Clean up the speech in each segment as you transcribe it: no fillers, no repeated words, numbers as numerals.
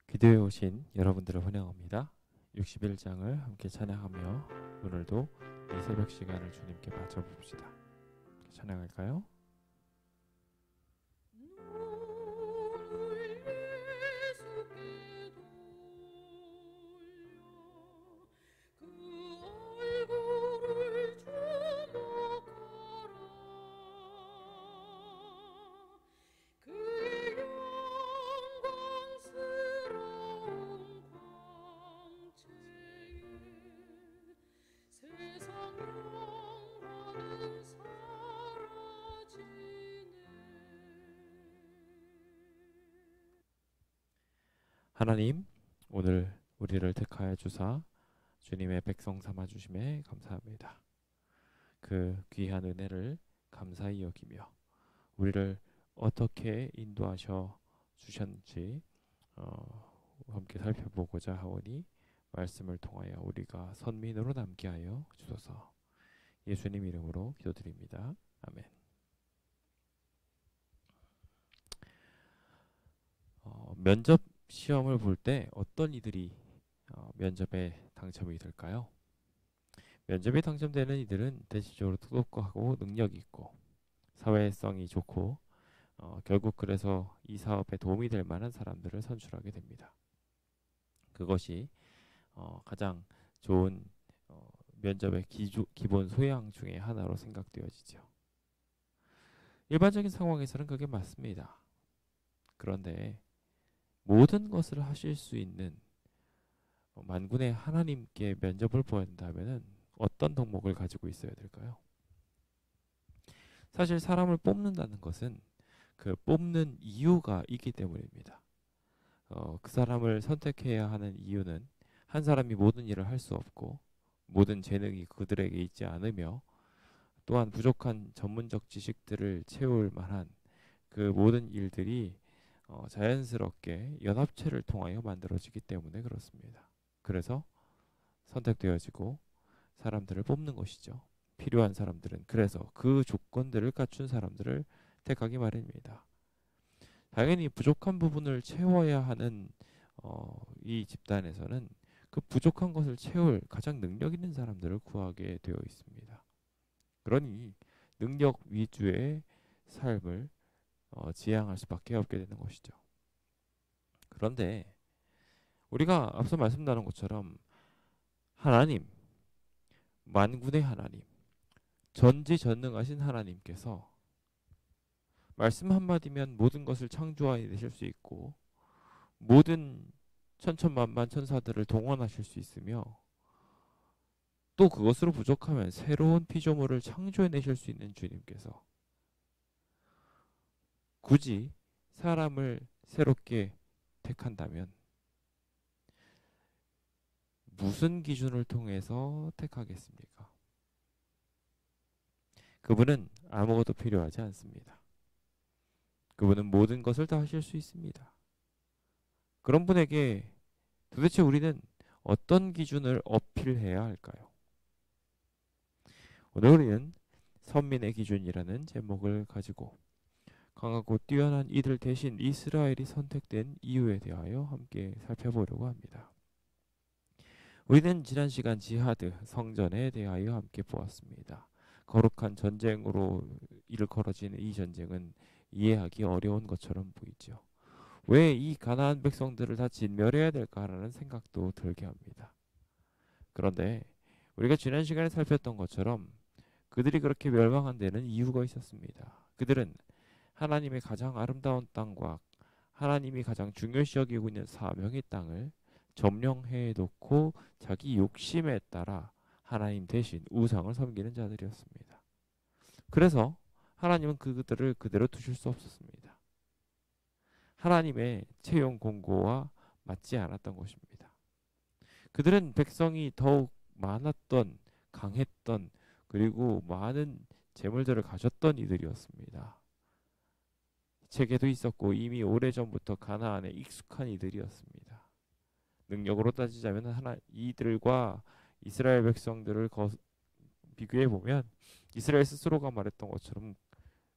기도에 오신 여러분들을 환영합니다. 61장을 함께 찬양하며 오늘도 이 새벽 시간을 주님께 바쳐봅시다. 찬양할까요? 하나님, 오늘 우리를 택하여 주사 주님의 백성 삼아 주심에 감사합니다. 그 귀한 은혜를 감사히 여기며 우리를 어떻게 인도하셔 주셨는지 함께 살펴보고자 하오니 말씀을 통하여 우리가 선민으로 남게 하여 주소서. 예수님 이름으로 기도드립니다. 아멘. 면접 시험을 볼 때 어떤 이들이 면접에 당첨이 될까요? 면접에 당첨되는 이들은 대체적으로 똑똑하고 능력이 있고 사회성이 좋고 결국 그래서 이 사업에 도움이 될 만한 사람들을 선출하게 됩니다. 그것이 가장 좋은 면접의 기본 소양 중에 하나로 생각되어지죠. 일반적인 상황에서는 그게 맞습니다. 그런데 모든 것을 하실 수 있는 만군의 하나님께 면접을 보야 한다면 어떤 덕목을 가지고 있어야 될까요? 사실 사람을 뽑는다는 것은 그 뽑는 이유가 있기 때문입니다. 그 사람을 선택해야 하는 이유는 한 사람이 모든 일을 할 수 없고 모든 재능이 그들에게 있지 않으며 또한 부족한 전문적 지식들을 채울 만한 그 모든 일들이 자연스럽게 연합체를 통하여 만들어지기 때문에 그렇습니다. 그래서 선택되어지고 사람들을 뽑는 것이죠. 필요한 사람들은 그래서 그 조건들을 갖춘 사람들을 택하기 마련입니다. 당연히 부족한 부분을 채워야 하는 이 집단에서는 그 부족한 것을 채울 가장 능력 있는 사람들을 구하게 되어 있습니다. 그러니 능력 위주의 삶을 지향할 수밖에 없게 되는 것이죠. 그런데 우리가 앞서 말씀 나눈 것처럼 하나님, 만군의 하나님, 전지전능하신 하나님께서 말씀 한마디면 모든 것을 창조해내실 수 있고 모든 천천만만 천사들을 동원하실 수 있으며 또 그것으로 부족하면 새로운 피조물을 창조해내실 수 있는 주님께서 굳이 사람을 새롭게 택한다면 무슨 기준을 통해서 택하겠습니까? 그분은 아무것도 필요하지 않습니다. 그분은 모든 것을 다 하실 수 있습니다. 그런 분에게 도대체 우리는 어떤 기준을 어필해야 할까요? 오늘 우리는 선민의 기준이라는 제목을 가지고 강하고 뛰어난 이들 대신 이스라엘이 선택된 이유에 대하여 함께 살펴보려고 합니다. 우리는 지난 시간 지하드 성전에 대하여 함께 보았습니다. 거룩한 전쟁으로 일컬어지는 이 전쟁은 이해하기 어려운 것처럼 보이죠. 왜 이 가나안 백성들을 다 진멸해야 될까라는 생각도 들게 합니다. 그런데 우리가 지난 시간에 살폈던 것처럼 그들이 그렇게 멸망한 데는 이유가 있었습니다. 그들은 하나님의 가장 아름다운 땅과 하나님이 가장 중요시 여기고 있는 사명의 땅을 점령해 놓고 자기 욕심에 따라 하나님 대신 우상을 섬기는 자들이었습니다. 그래서 하나님은 그들을 그대로 두실 수 없었습니다. 하나님의 채용 공고와 맞지 않았던 것입니다. 그들은 백성이 더욱 많았던, 강했던, 그리고 많은 재물들을 가졌던 이들이었습니다. 체계도 있었고 이미 오래전부터 가나안에 익숙한 이들이었습니다. 능력으로 따지자면 이들과 이스라엘 백성들을 비교해 보면 이스라엘 스스로가 말했던 것처럼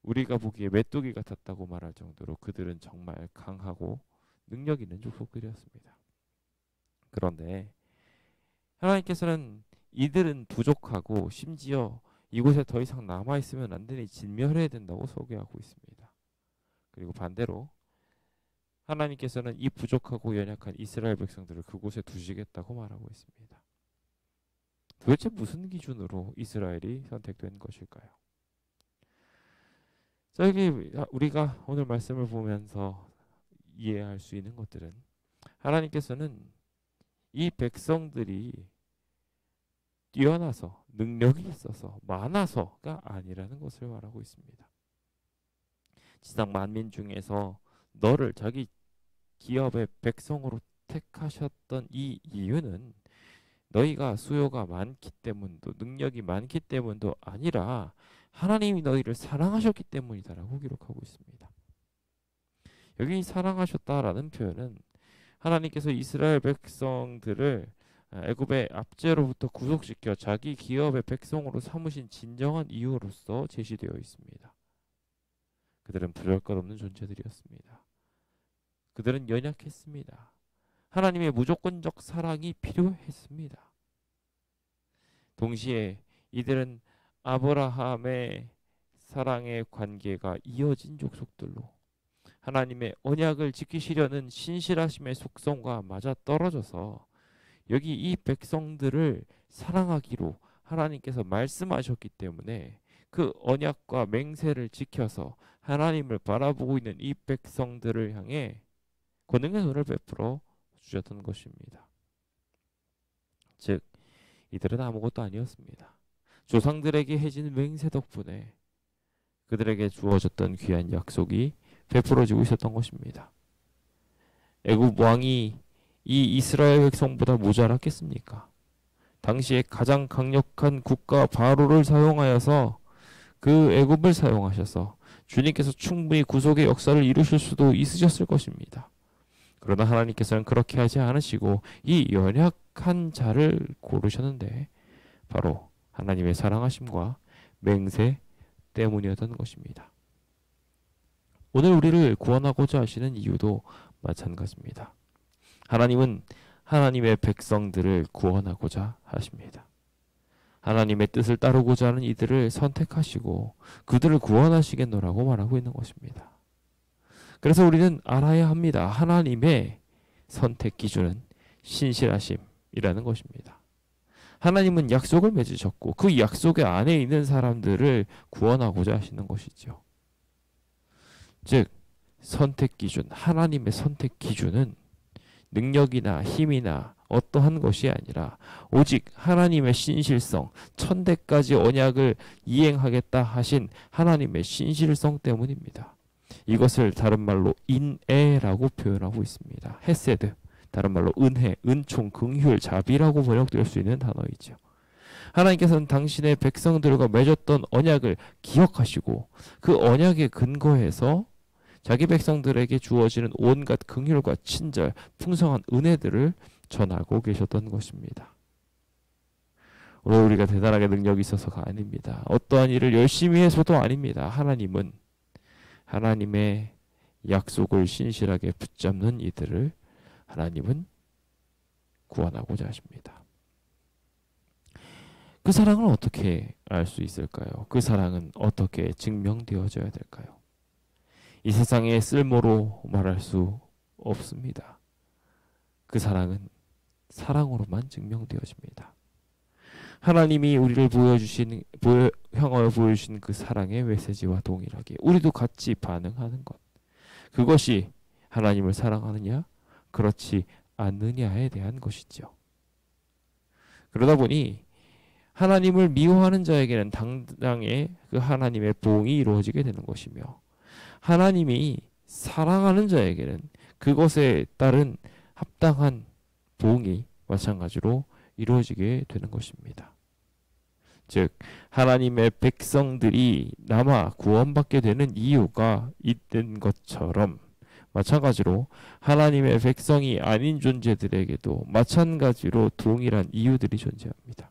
우리가 보기에 메뚜기 같았다고 말할 정도로 그들은 정말 강하고 능력 있는 족속들이었습니다. 그런데 하나님께서는 이들은 부족하고 심지어 이곳에 더 이상 남아있으면 안 되니 진멸해야 된다고 소개하고 있습니다. 그리고 반대로 하나님께서는 이 부족하고 연약한 이스라엘 백성들을 그곳에 두시겠다고 말하고 있습니다. 도대체 무슨 기준으로 이스라엘이 선택된 것일까요? 자, 여기 우리가 오늘 말씀을 보면서 이해할 수 있는 것들은 하나님께서는 이 백성들이 뛰어나서 능력이 있어서 많아서가 아니라는 것을 말하고 있습니다. 지상 만민 중에서 너를 자기 기업의 백성으로 택하셨던 이 이유는 너희가 수요가 많기 때문도 능력이 많기 때문도 아니라 하나님이 너희를 사랑하셨기 때문이다라고 기록하고 있습니다. 여기 사랑하셨다라는 표현은 하나님께서 이스라엘 백성들을 애굽의 압제로부터 구속시켜 자기 기업의 백성으로 삼으신 진정한 이유로서 제시되어 있습니다. 그들은 부잘것없는 존재들이었습니다. 그들은 연약했습니다. 하나님의 무조건적 사랑이 필요했습니다. 동시에 이들은 아브라함의 사랑의 관계가 이어진 족속들로 하나님의 언약을 지키시려는 신실하심의 속성과 맞아떨어져서 여기 이 백성들을 사랑하기로 하나님께서 말씀하셨기 때문에 그 언약과 맹세를 지켜서 하나님을 바라보고 있는 이 백성들을 향해 권능의 손을 베풀어 주셨던 것입니다. 즉 이들은 아무것도 아니었습니다. 조상들에게 해진 맹세 덕분에 그들에게 주어졌던 귀한 약속이 베풀어지고 있었던 것입니다. 애굽 왕이 이 이스라엘 백성보다 모자랐겠습니까? 당시에 가장 강력한 국가 바로를 사용하여서 그 애굽을 사용하셔서 주님께서 충분히 구속의 역사를 이루실 수도 있으셨을 것입니다. 그러나 하나님께서는 그렇게 하지 않으시고 이 연약한 자를 고르셨는데 바로 하나님의 사랑하심과 맹세 때문이었던 것입니다. 오늘 우리를 구원하고자 하시는 이유도 마찬가지입니다. 하나님은 하나님의 백성들을 구원하고자 하십니다. 하나님의 뜻을 따르고자 하는 이들을 선택하시고 그들을 구원하시겠노라고 말하고 있는 것입니다. 그래서 우리는 알아야 합니다. 하나님의 선택 기준은 신실하심이라는 것입니다. 하나님은 약속을 맺으셨고 그 약속의 안에 있는 사람들을 구원하고자 하시는 것이죠. 즉 선택 기준, 하나님의 선택 기준은 능력이나 힘이나 어떠한 것이 아니라 오직 하나님의 신실성, 천대까지 언약을 이행하겠다 하신 하나님의 신실성 때문입니다. 이것을 다른 말로 인애라고 표현하고 있습니다. 헤세드, 다른 말로 은혜, 은총, 긍휼, 자비라고 번역될 수 있는 단어이죠. 하나님께서는 당신의 백성들과 맺었던 언약을 기억하시고 그 언약에 근거해서 자기 백성들에게 주어지는 온갖 긍휼과 친절, 풍성한 은혜들을 전하고 계셨던 것입니다. 오늘 우리가 대단하게 능력이 있어서가 아닙니다. 어떠한 일을 열심히 해서도 아닙니다. 하나님은 하나님의 약속을 신실하게 붙잡는 이들을 하나님은 구원하고자 하십니다. 그 사랑을 어떻게 알 수 있을까요? 그 사랑은 어떻게 증명되어져야 될까요? 이 세상에 쓸모로 말할 수 없습니다. 그 사랑은 사랑으로만 증명되어집니다. 하나님이 우리를 향하여 보여주신 그 사랑의 메시지와 동일하게 우리도 같이 반응하는 것. 그것이 하나님을 사랑하느냐, 그렇지 않느냐에 대한 것이죠. 그러다 보니 하나님을 미워하는 자에게는 당장의 그 하나님의 보응이 이루어지게 되는 것이며 하나님이 사랑하는 자에게는 그것에 따른 합당한 보응이 마찬가지로 이루어지게 되는 것입니다. 즉 하나님의 백성들이 남아 구원받게 되는 이유가 있는 것처럼 마찬가지로 하나님의 백성이 아닌 존재들에게도 마찬가지로 동일한 이유들이 존재합니다.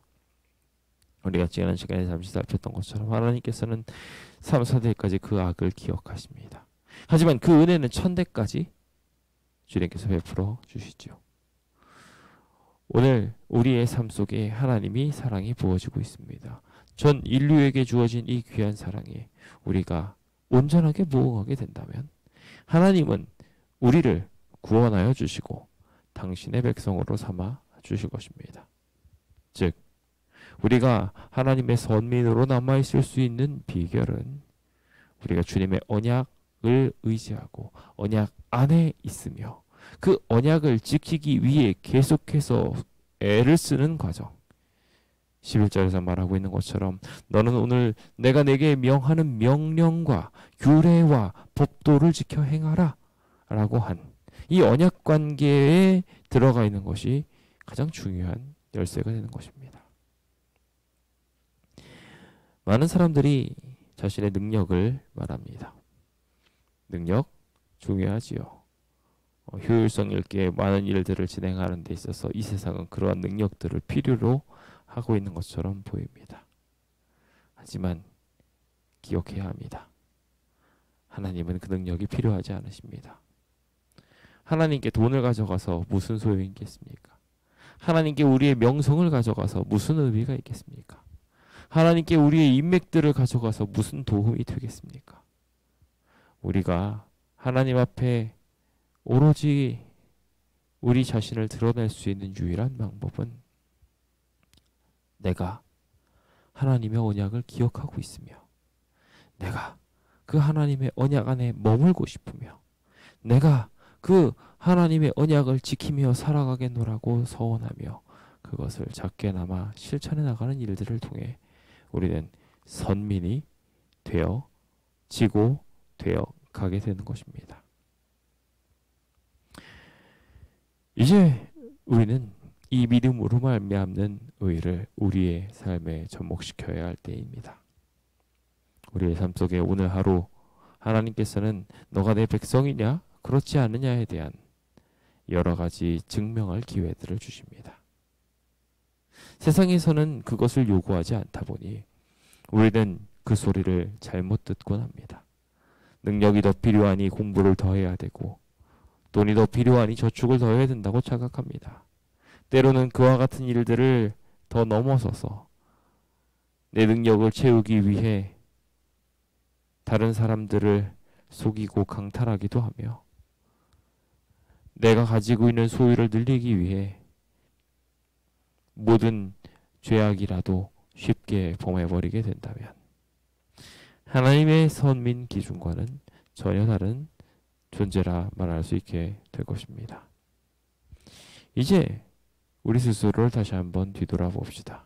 우리가 지난 시간에 잠시 살폈던 것처럼 하나님께서는 3, 4대까지 그 악을 기억하십니다. 하지만 그 은혜는 천대까지 주님께서 베풀어 주시죠. 오늘 우리의 삶 속에 하나님이 사랑이 부어지고 있습니다. 전 인류에게 주어진 이 귀한 사랑에 우리가 온전하게 부응하게 된다면 하나님은 우리를 구원하여 주시고 당신의 백성으로 삼아 주실 것입니다. 즉 우리가 하나님의 선민으로 남아있을 수 있는 비결은 우리가 주님의 언약을 의지하고 언약 안에 있으며 그 언약을 지키기 위해 계속해서 애를 쓰는 과정. 11절에서 말하고 있는 것처럼 너는 오늘 내가 내게 명하는 명령과 규례와 법도를 지켜 행하라 라고 한 이 언약 관계에 들어가 있는 것이 가장 중요한 열쇠가 되는 것입니다. 많은 사람들이 자신의 능력을 말합니다. 능력 중요하지요. 효율성 있게 많은 일들을 진행하는 데 있어서 이 세상은 그러한 능력들을 필요로 하고 있는 것처럼 보입니다. 하지만 기억해야 합니다. 하나님은 그 능력이 필요하지 않으십니다. 하나님께 돈을 가져가서 무슨 소용이 있겠습니까? 하나님께 우리의 명성을 가져가서 무슨 의미가 있겠습니까? 하나님께 우리의 인맥들을 가져가서 무슨 도움이 되겠습니까? 우리가 하나님 앞에 오로지 우리 자신을 드러낼 수 있는 유일한 방법은 내가 하나님의 언약을 기억하고 있으며 내가 그 하나님의 언약 안에 머물고 싶으며 내가 그 하나님의 언약을 지키며 살아가겠노라고 서원하며 그것을 작게나마 실천해 나가는 일들을 통해 우리는 선민이 되어지고 되어 가게 되는 것입니다. 이제 우리는 이 믿음으로 말미암는 의를 우리의 삶에 접목시켜야 할 때입니다. 우리의 삶 속에 오늘 하루 하나님께서는 너가 내 백성이냐 그렇지 않느냐에 대한 여러 가지 증명할 기회들을 주십니다. 세상에서는 그것을 요구하지 않다 보니 우리는 그 소리를 잘못 듣곤 합니다. 능력이 더 필요하니 공부를 더 해야 되고 돈이 더 필요하니 저축을 더 해야 된다고 착각합니다. 때로는 그와 같은 일들을 더 넘어서서 내 능력을 채우기 위해 다른 사람들을 속이고 강탈하기도 하며 내가 가지고 있는 소유를 늘리기 위해 모든 죄악이라도 쉽게 범해버리게 된다면 하나님의 선민 기준과는 전혀 다른 존재라 말할 수 있게 될 것입니다. 이제 우리 스스로를 다시 한번 뒤돌아봅시다.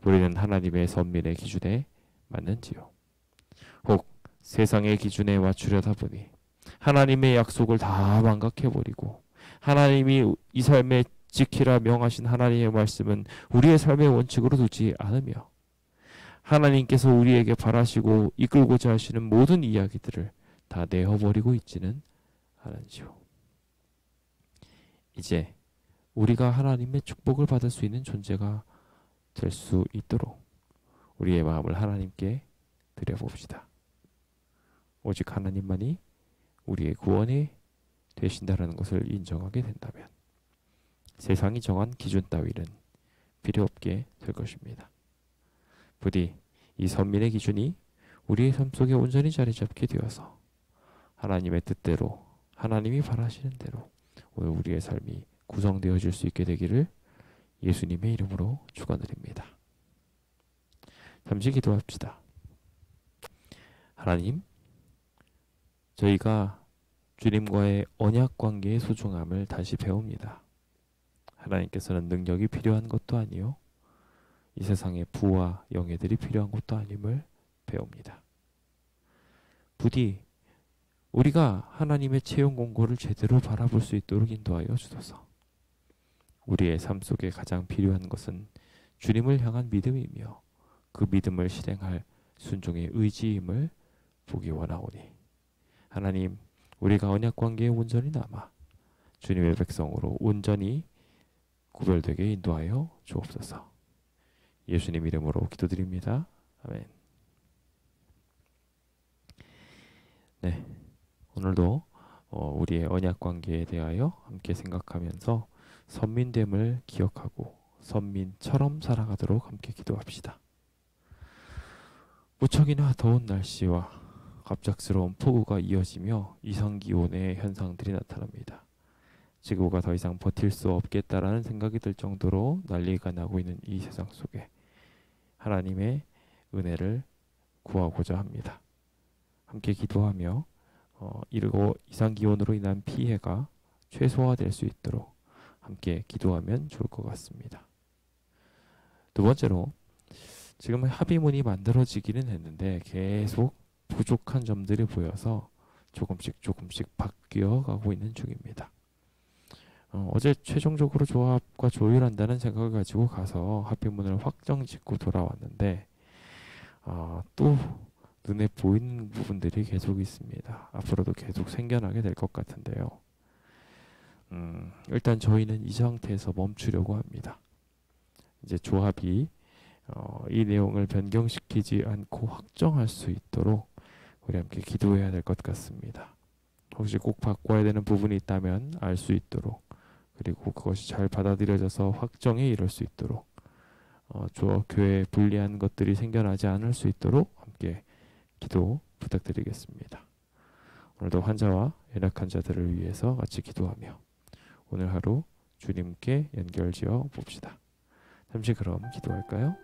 우리는 하나님의 선민의 기준에 맞는지요? 혹 세상의 기준에 맞추려다 보니 하나님의 약속을 다 망각해버리고 하나님이 이 삶에 지키라 명하신 하나님의 말씀은 우리의 삶의 원칙으로 두지 않으며 하나님께서 우리에게 바라시고 이끌고자 하시는 모든 이야기들을 다 내어버리고 있지는 않은지요. 이제 우리가 하나님의 축복을 받을 수 있는 존재가 될 수 있도록 우리의 마음을 하나님께 드려봅시다. 오직 하나님만이 우리의 구원이 되신다는 것을 인정하게 된다면 세상이 정한 기준 따위는 필요 없게 될 것입니다. 부디 이 선민의 기준이 우리의 삶 속에 온전히 자리 잡게 되어서 하나님의 뜻대로 하나님이 바라시는 대로 오늘 우리의 삶이 구성되어질 수 있게 되기를 예수님의 이름으로 축원드립니다. 잠시 기도합시다. 하나님, 저희가 주님과의 언약 관계의 소중함을 다시 배웁니다. 하나님께서는 능력이 필요한 것도 아니요 이 세상에 부와 영예들이 필요한 것도 아님을 배웁니다. 부디 우리가 하나님의 채용 공고를 제대로 바라볼 수 있도록 인도하여 주소서. 우리의 삶 속에 가장 필요한 것은 주님을 향한 믿음이며 그 믿음을 실행할 순종의 의지임을 보기 원하오니 하나님, 우리가 언약 관계에 온전히 남아 주님의 백성으로 온전히 구별되게 인도하여 주옵소서. 예수님 이름으로 기도드립니다. 아멘. 네, 오늘도 우리의 언약 관계에 대하여 함께 생각하면서 선민됨을 기억하고 선민처럼 살아가도록 함께 기도합시다. 무척이나 더운 날씨와 갑작스러운 폭우가 이어지며 이상기온의 현상들이 나타납니다. 지구가 더 이상 버틸 수 없겠다라는 생각이 들 정도로 난리가 나고 있는 이 세상 속에 하나님의 은혜를 구하고자 합니다. 함께 기도하며 이르고 이상기온으로 인한 피해가 최소화될 수 있도록 함께 기도하면 좋을 것 같습니다. 두 번째로 지금 합의문이 만들어지기는 했는데 계속 부족한 점들이 보여서 조금씩 바뀌어 가고 있는 중입니다. 어제 최종적으로 조합과 조율한다는 생각을 가지고 가서 합의문을 확정 짓고 돌아왔는데 또 눈에 보이는 부분들이 계속 있습니다. 앞으로도 계속 생겨나게 될 것 같은데요. 일단 저희는 이 상태에서 멈추려고 합니다. 이제 조합이 이 내용을 변경시키지 않고 확정할 수 있도록 우리 함께 기도해야 될 것 같습니다. 혹시 꼭 바꿔야 되는 부분이 있다면 알 수 있도록, 그리고 그것이 잘 받아들여져서 확정에 이를 수 있도록, 교회에 불리한 것들이 생겨나지 않을 수 있도록 함께 기도 부탁드리겠습니다. 오늘도 환자와 연약 환자들을 위해서 같이 기도하며 오늘 하루 주님께 연결지어 봅시다. 잠시 그럼 기도할까요?